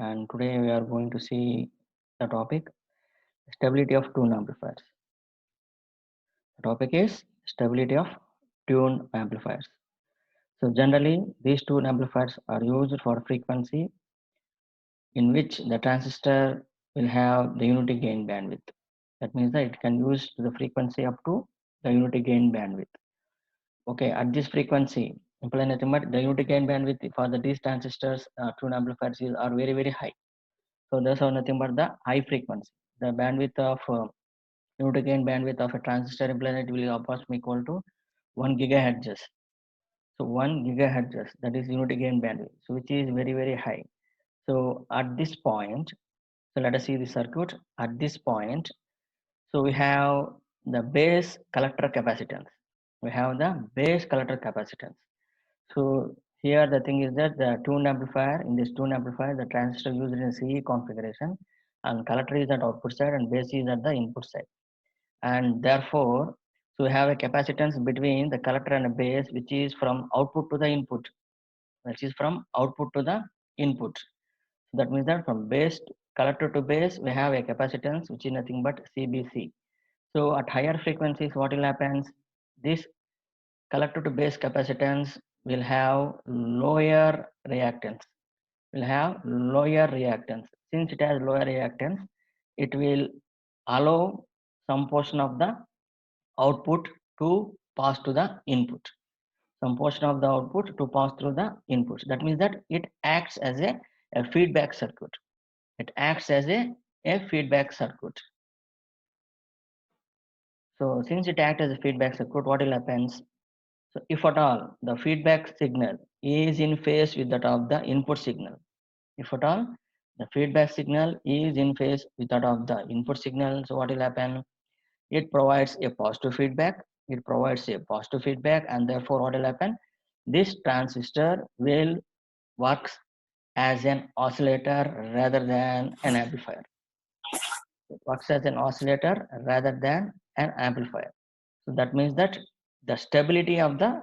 and today we are going to see the topic stability of tuned amplifiers. The topic is stability of tuned amplifiers. So generally these tuned amplifiers are used for frequency in which the transistor will have the unity gain bandwidth. That means that it can use the frequency up to the unity gain bandwidth. Okay, at this frequency, imply nothing but the unity gain bandwidth for these transistors tuned amplifiers are very high. So those are nothing but the high frequency. The bandwidth of unity gain bandwidth of a transistor implant will approximately equal to 1 gigahertz. So 1 gigahertz, that is unity gain bandwidth, so which is very high. So at this point, so let us see the circuit. At this point, so we have the base collector capacitance. We have the base collector capacitance. So here the thing is that the tuned amplifier, in this tuned amplifier, the transistor used in CE configuration, and collector is at output side and base is at the input side. And therefore, so we have a capacitance between the collector and the base, which is from output to the input, which is from output to the input. So that means that from base collector to base, we have a capacitance which is nothing but CBC. So at higher frequencies, what will happen? This collector to base capacitance will have lower reactance. Will have lower reactance. Since it has lower reactance, it will allow some portion of the output to pass to the input. Some portion of the output to pass through the inputs. That means that it acts as a feedback circuit. It acts as a feedback circuit. So since it acts as a feedback circuit, what will happen? So if at all the feedback signal is in phase with that of the input signal, if at all the feedback signal is in phase with that of the input signal, so what will happen? It provides a positive feedback. It provides a positive feedback, and therefore what will happen? This transistor will works as an oscillator rather than an amplifier. It works as an oscillator rather than an amplifier. So that means that the stability of the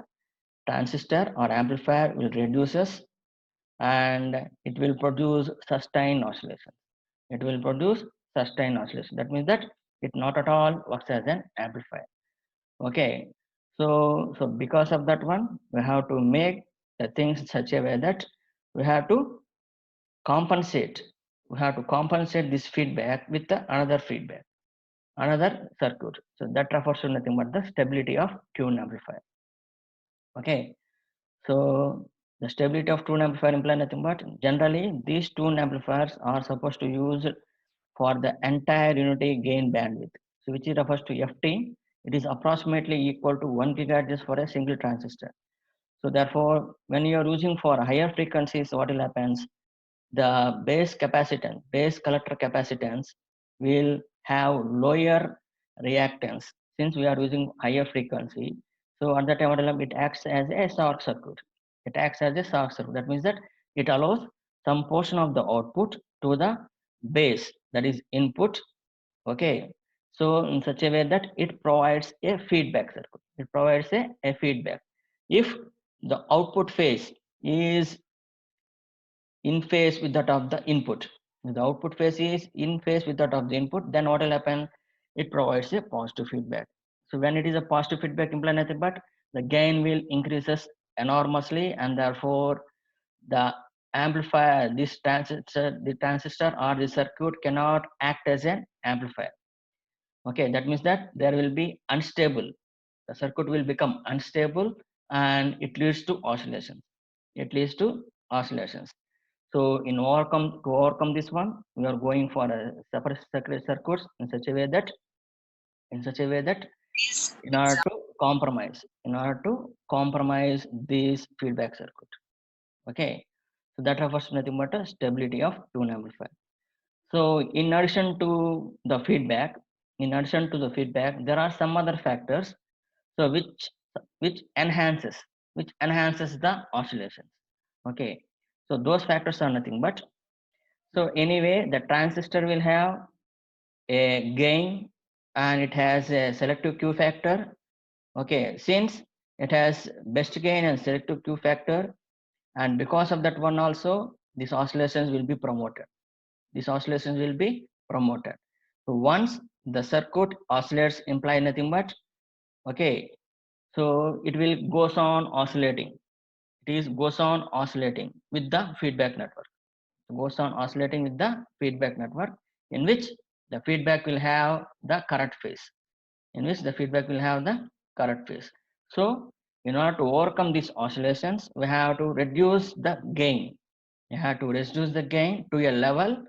transistor or amplifier will reduces and it will produce sustained oscillation. It will produce sustained oscillation. That means that it not at all works as an amplifier. Okay. So because of that one, we have to make the things such a way that we have to compensate. We have to compensate this feedback with the another feedback, another circuit. So that refers to nothing but the stability of tuned amplifier. Okay. So the stability of tuned amplifier implies nothing but generally these tuned amplifiers are supposed to use for the entire unity gain bandwidth. So which is refers to FT. It is approximately equal to 1 gigahertz for a single transistor. So therefore, when you are using for higher frequencies, what will happen? The base capacitance, base collector capacitance will have lower reactance since we are using higher frequency. So at that time, it acts as a short circuit. It acts as a short circuit. That means that it allows some portion of the output to the base, that is input. Okay. So in such a way that it provides a feedback circuit. It provides a feedback. If the output phase is in phase with that of the input. If the output phase is in phase with that of the input, then what will happen? It provides a positive feedback. So when it is a positive feedback implemented, but the gain will increases enormously, and therefore the amplifier, the transistor or the circuit cannot act as an amplifier. Okay, that means that there will be unstable. The circuit will become unstable, and it leads to oscillations. It leads to oscillations. So to overcome this one, we are going for a separate circuits in such a way that in order to compromise this feedback circuit. Okay. So that refers to nothing but a stability of tune amplifier. So in addition to the feedback, there are some other factors. So which enhances the oscillations. Okay. So those factors are nothing but, so anyway, the transistor will have a gain and it has a selective Q factor. Okay, since it has best gain and selective Q factor, and because of that one also, these oscillations will be promoted. These oscillations will be promoted. So once the circuit oscillates imply nothing but, okay, so it will goes on oscillating. It is goes on oscillating with the feedback network. It goes on oscillating with the feedback network, in which the feedback will have the correct phase. In which the feedback will have the correct phase. So in order to overcome these oscillations, we have to reduce the gain. You have to reduce the gain to a level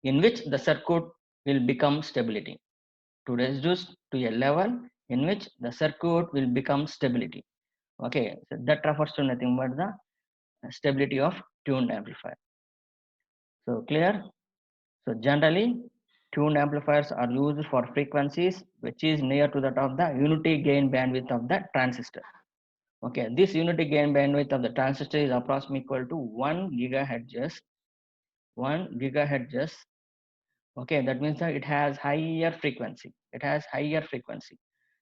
in which the circuit will become stability. To reduce to a level in which the circuit will become stability. Okay, so that refers to nothing but the stability of tuned amplifier. So clear? So generally, tuned amplifiers are used for frequencies which is near to that of the unity gain bandwidth of the transistor. Okay, this unity gain bandwidth of the transistor is approximately equal to 1 gigahertz. 1 gigahertz. Okay, that means that it has higher frequency. It has higher frequency.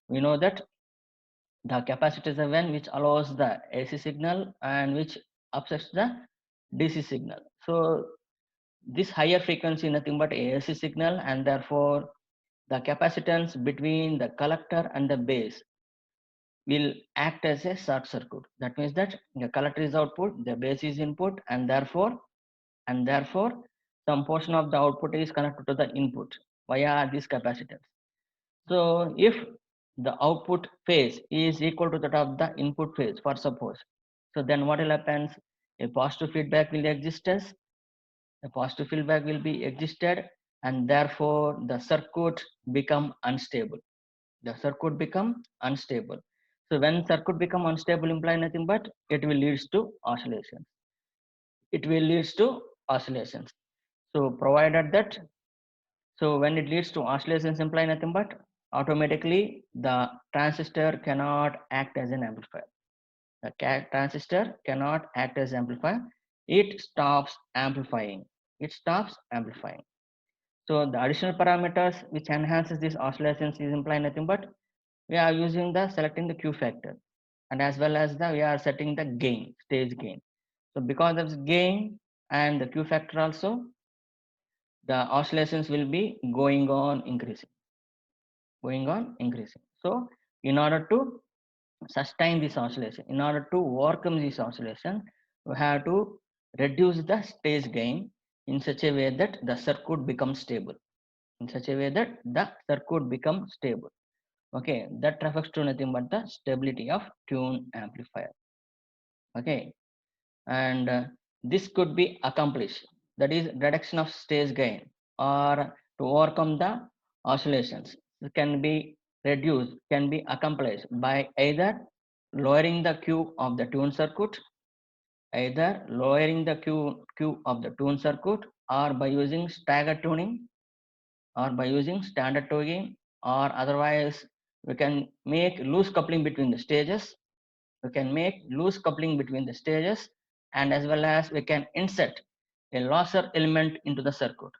We know that the capacitor is the one which allows the AC signal and which upsets the DC signal. So this higher frequency is nothing but AC signal, and therefore the capacitance between the collector and the base will act as a short circuit. That means that the collector is output, the base is input, and therefore some portion of the output is connected to the input via this capacitance. So if the output phase is equal to that of the input phase, for suppose, so then what will happen? A positive feedback will exist as a positive feedback will be existed, and therefore the circuit become unstable. The circuit become unstable. So when circuit become unstable imply nothing but it will leads to oscillations. It will leads to oscillations. So provided that, so when it leads to oscillations imply nothing but automatically the transistor cannot act as an amplifier. The transistor cannot act as amplifier. It stops amplifying. It stops amplifying. So the additional parameters which enhances these oscillations is imply nothing but we are using the selecting the Q factor, and as well as the we are setting the gain, stage gain. So because of gain and the Q factor also, the oscillations will be going on increasing. So in order to sustain this oscillation, in order to overcome this oscillation, we have to reduce the stage gain in such a way that the circuit becomes stable. In such a way that the circuit becomes stable. Okay, that refers to nothing but the stability of tune amplifier. Okay, and this could be accomplished, that is reduction of stage gain, or to overcome the oscillations. It can be reduced, can be accomplished by either lowering the Q of the tune circuit, either lowering the Q of the tune circuit, or by using stagger tuning, or by using standard tuning, or otherwise we can make loose coupling between the stages. We can make loose coupling between the stages, and as well as we can insert a losser element into the circuit.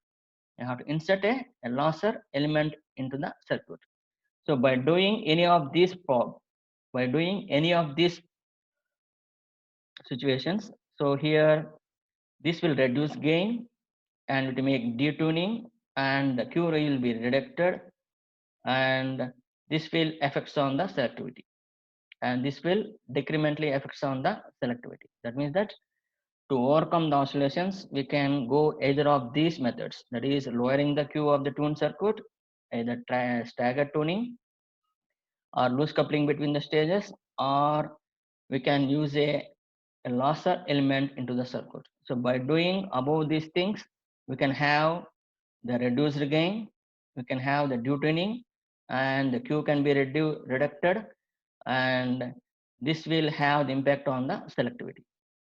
You have to insert a losser element into the circuit. So by doing any of these situations, so here this will reduce gain and it will make detuning, and the Q will be reduced, and this will affects on the selectivity, and this will decrementally affects on the selectivity. That means that to overcome the oscillations, we can go either of these methods, that is lowering the Q of the tune circuit, either stagger tuning or loose coupling between the stages, or we can use a losser element into the circuit. So by doing above these things, we can have the reduced gain, we can have the detuning, and the Q can be reduced, and this will have the impact on the selectivity.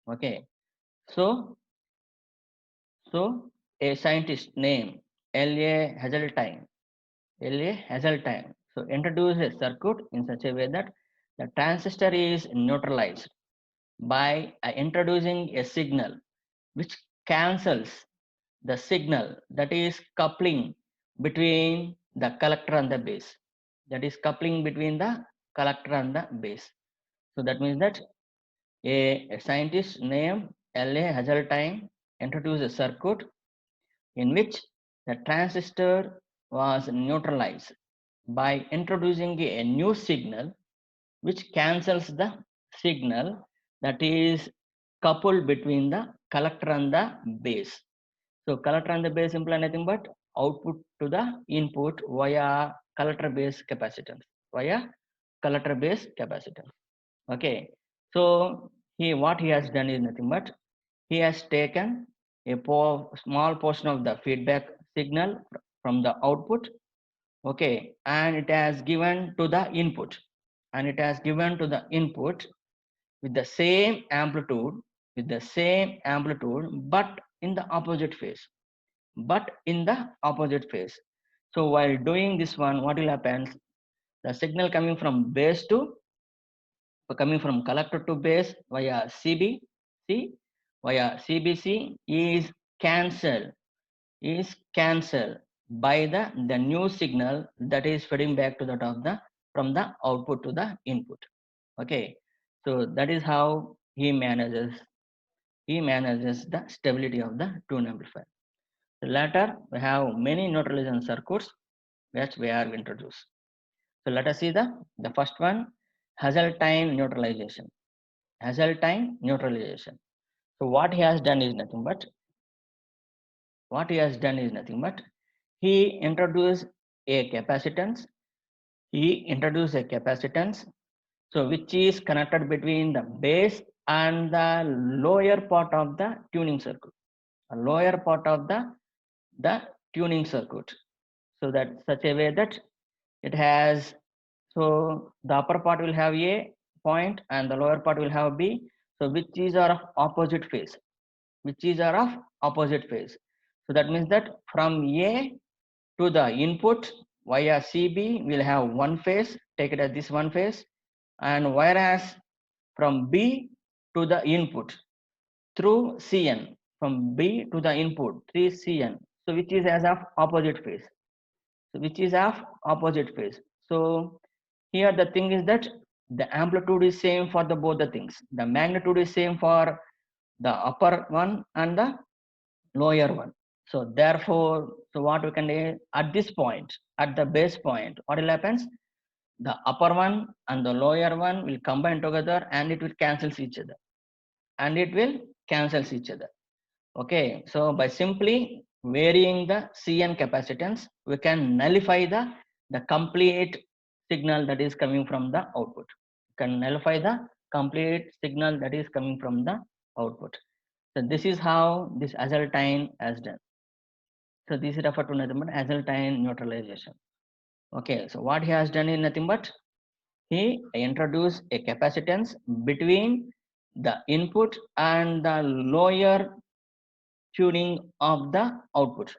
Okay, so a scientist named L.A. Hazeltine, so introduced a circuit in such a way that the transistor is neutralized by introducing a signal which cancels the signal, that is coupling between the collector and the base. That is coupling between the collector and the base. So that means that a scientist named L.A. Hazeltine introduced a circuit in which the transistor was neutralized by introducing a new signal which cancels the signal that is coupled between the collector and the base. So collector and the base imply nothing but output to the input via collector base capacitance, via collector base capacitance. Okay, so what he has done is nothing but he has taken a small portion of the feedback signal from the output, okay, and it has given to the input, and it has given to the input with the same amplitude, but in the opposite phase, So while doing this one, what will happen? The signal coming from collector to base via CBC cancelled is cancelled by the new signal that is feeding back to that of the from the output to the input. Okay, so that is how he manages the stability of the tune amplifier. So later we have many neutralization circuits which we have introduced. So let us see the first one, Hazeltine neutralization. Hazeltine neutralization. So what he has done is nothing but he introduced a capacitance. So which is connected between the base and the lower part of the tuning circuit. A lower part of the tuning circuit. So that such a way that it has, so the upper part will have A point and the lower part will have B. So which is are of opposite phase. So that means that from A to the input via CB will have one phase, take it as this one phase, and whereas from B to the input through Cn, from B to the input through Cn, so which is as of opposite phase. So here the thing is that the amplitude is same for the both the things. The magnitude is same for the upper one and the lower one. So therefore, so what we can do at this point, at the base point, what will happen? The upper one and the lower one will combine together and it will cancels each other. Okay, so by simply varying the Cn capacitance, we can nullify the complete signal that is coming from the output. Can nullify the complete signal that is coming from the output. So this is how this Hazeltine has done. So this is referred to nothing but Hazeltine neutralization. Okay, so what he has done is nothing but he introduced a capacitance between the input and the lower tuning of the output,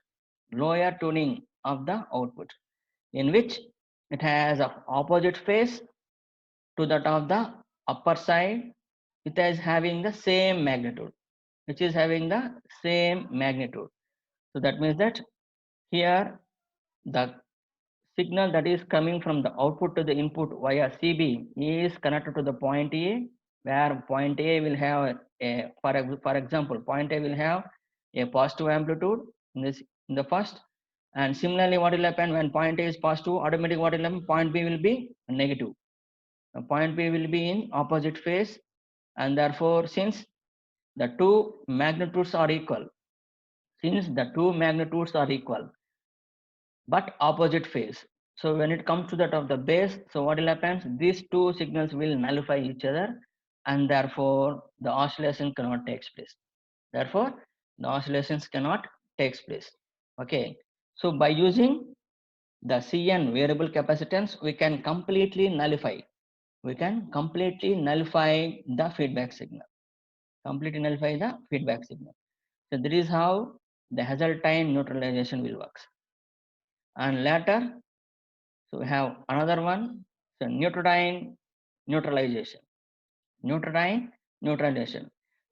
in which it has an opposite phase to that of the upper side, it is having the same magnitude, So that means that here the signal that is coming from the output to the input via CB is connected to the point A, where point A will have for example, point A will have a positive amplitude in the first, and similarly what will happen when point A is positive, automatically what will happen, point B will be negative. Point B will be in opposite phase, and therefore since the two magnitudes are equal, but opposite phase. So when it comes to that of the base, so what will happen? These two signals will nullify each other, and therefore the oscillation cannot take place. Okay. So by using the Cn variable capacitance, we can completely nullify. The feedback signal. So that is how the Hazeltine neutralization will work. And later, so we have another one, so Neutrodine neutralization.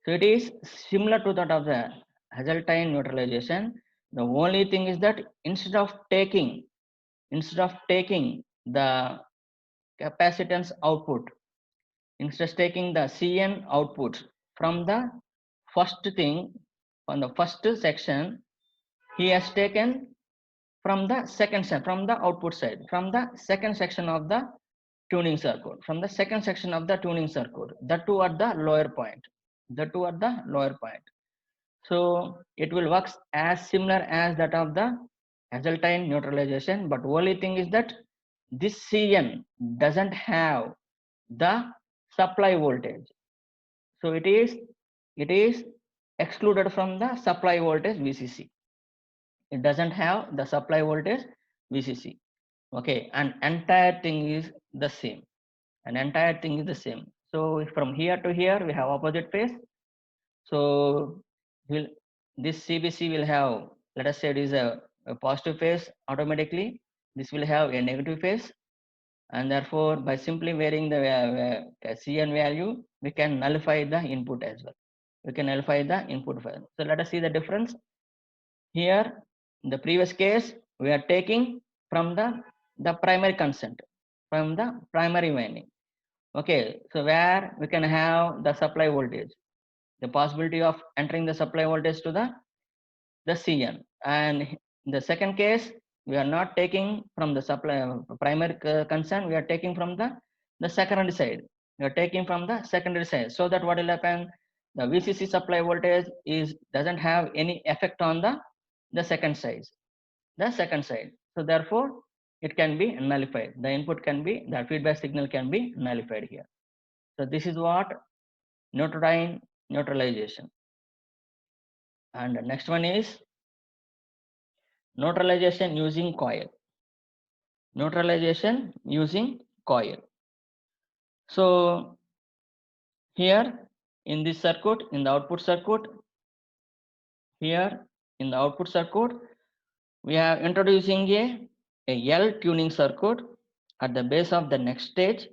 So it is similar to that of the Hazeltine neutralization. The only thing is that instead of taking the capacitance output, instead of taking the Cn output from the first thing, on the first section, he has taken from the from the output side, from the second section of the tuning circuit, from the second section of the tuning circuit, the two at the lower point, the two at the lower point. So it will work as similar as that of the Hazeltine neutralization, but only thing is that this CN doesn't have the supply voltage. So it is excluded from the supply voltage VCC. It doesn't have the supply voltage VCC. Okay, and entire thing is the same. An entire thing is the same. So from here to here we have opposite phase. So will this CBC will have, let us say it is a positive phase automatically. This will have a negative phase, and therefore by simply varying the CN value, we can nullify the input as well. We can nullify the input file. So let us see the difference. Here, in the previous case, we are taking from the primary constant, from the primary winding. Okay, so where we can have the supply voltage, the possibility of entering the supply voltage to the CN. And in the second case, we are not taking from the supply primary concern, we are taking from the secondary side. We are taking from the secondary side, so that what will happen, the VCC supply voltage doesn't have any effect on the second side, so therefore it can be nullified. The input can be, the feedback signal can be nullified here. So this is what Neutrodine neutralization. And the next one is neutralization using coil. Neutralization using coil. So here in this circuit, in the output circuit, here in the output circuit, we are introducing a L tuning circuit at the base of the next stage,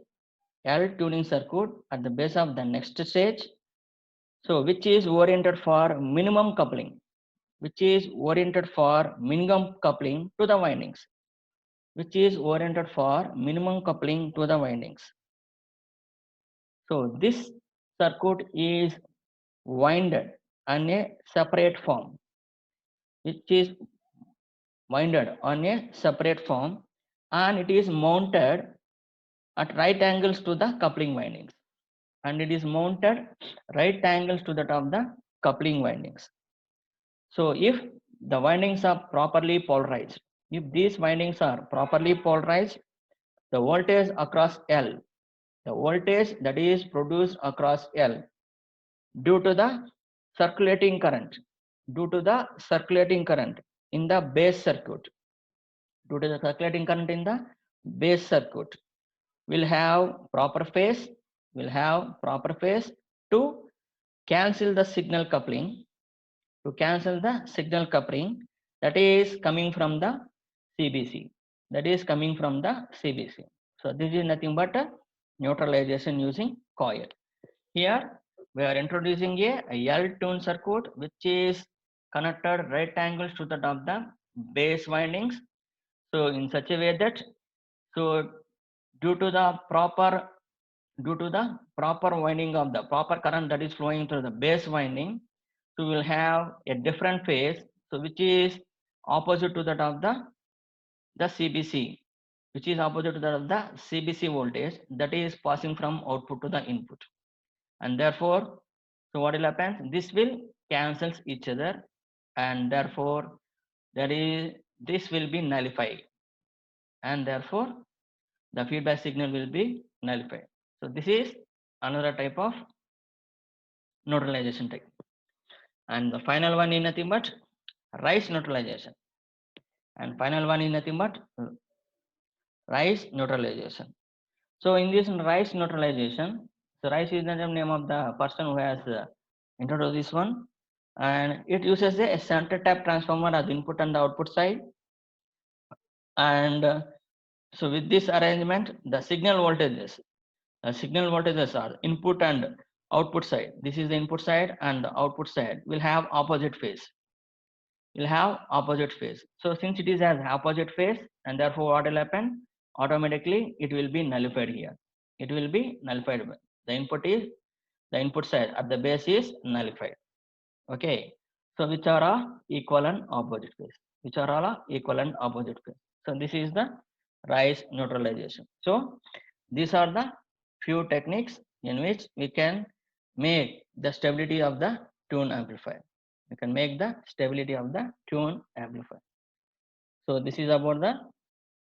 L tuning circuit at the base of the next stage. So which is oriented for minimum coupling, which is oriented for minimum coupling to the windings, which is oriented for minimum coupling to the windings. So this circuit is winded on a separate form, which is winded on a separate form, and it is mounted at right angles to the coupling windings, and it is mounted right angles to that of the coupling windings. So if the windings are properly polarized, if these windings are properly polarized, the voltage across L, the voltage that is produced across L due to the circulating current, due to the circulating current in the base circuit, due to the circulating current in the base circuit, will have proper phase, will have proper phase to cancel the signal coupling, to cancel the signal coupling that is coming from the CBC, that is coming from the CBC. So this is nothing but a neutralization using coil. Here we are introducing a L-tune circuit which is connected right angles to that of the base windings. So in such a way that, so due to the proper winding of the proper current that is flowing through the base winding, so we will have a different phase, so which is opposite to that of the CBC, which is opposite to that of the CBC voltage that is passing from output to the input. And therefore, so what will happen, this will cancels each other, and therefore this will be nullified, and therefore the feedback signal will be nullified. So this is another type of neutralization technique. And the final one is nothing but Rice neutralization. And final one is nothing but Rice neutralization. So in this Rice neutralization, so Rice is the name of the person who has introduced this one, and it uses a center tap transformer as input and the output side. And so with this arrangement, the signal voltages are input and output side. This is the input side, and the output side will have opposite phase. Will have opposite phase. So since it is as opposite phase, and therefore what will happen? Automatically it will be nullified here. It will be nullified. The input side at the base is nullified. Okay. So which are all equal and opposite phase? Which are all equal and opposite phase? So this is the Rice neutralization. So these are the few techniques in which we can make the stability of the tune amplifier. We can make the stability of the tune amplifier. So this is about the